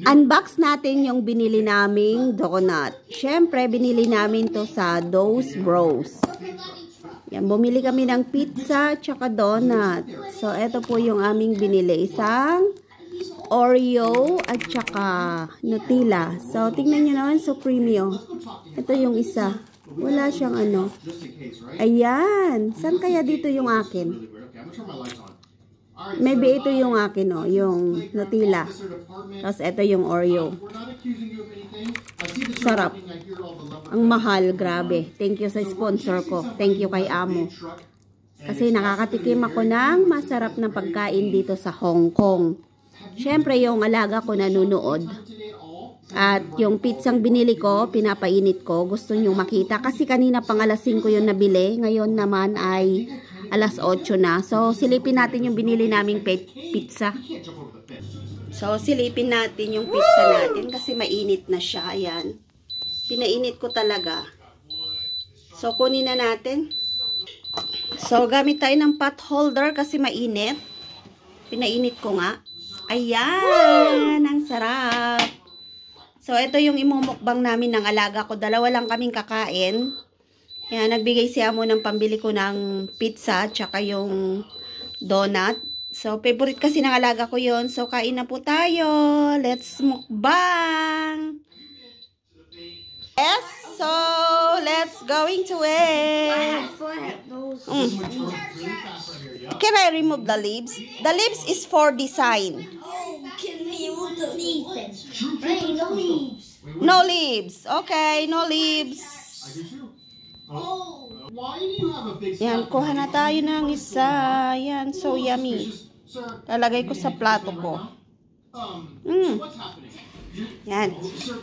Unbox natin yung binili naming donut. Syempre, binili namin to sa Those Bros. Yan, bumili kami ng pizza tsaka donut. So, ito po yung aming binili. Isang Oreo at tsaka Nutella. So, tingnan nyo naman, so creamy oh. Ito yung isa. Wala siyang ano. Ayan. Saan kaya dito yung akin? Maybe ito yung akin oh, yung Nutella. Tapos ito yung Oreo. Sarap. Ang mahal, grabe. Thank you sa sponsor ko. Thank you kay Amo. Kasi nakakatikim ako ng masarap na pagkain dito sa Hong Kong. Siyempre, yung alaga ko nanunood. At yung pizzang binili ko, pinapainit ko. Gusto nyo makita. Kasi kanina pang alas 5 yung nabili. Ngayon naman ay alas 8 na. So, silipin natin yung binili naming pizza. So, silipin natin yung pizza natin. Kasi mainit na siya. Ayan. Pinainit ko talaga. So, kunin na natin. So, gamit tayo ng pot holder kasi mainit. Pinainit ko nga. Ayan. Ang sarap. So, ito yung imumukbang namin ng alaga ko. Dalawa lang kaming kakain. Yan, nagbigay si Amo ng pambili ko ng pizza, tsaka yung donut. So, favorite kasi ng alaga ko yon. So, kain na po tayo. Let's mukbang! Yes, so, let's going to it. Can I remove the leaves? The leaves is for design. No leaves. No leaves. Okay, no leaves. Yan, kuha na tayo ng isa. Yan, so yummy. Lalagay ko sa plato ko. Yan,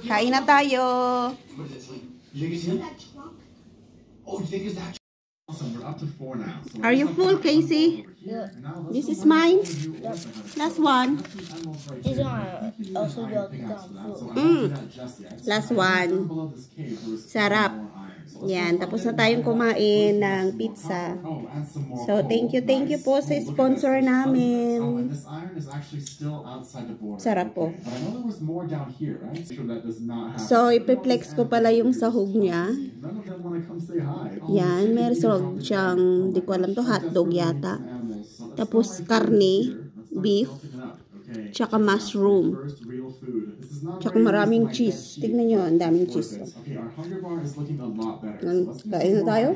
kain na tayo. Are you full, Casey? Yeah. This is mine. Last one. This one also got food. Last one. Sarap. Yan, tapos na tayong kumain ng pizza. So, thank you po sa sponsor namin. Sarap po. So, ipiplex ko pala yung sahog niya. Yan, meron siyang, di ko alam to, hotdog yata. Tapos, karne, beef, tsaka mushroom. Tsaka maraming cheese. Tignan nyo, ang daming cheese. Kain na tayo?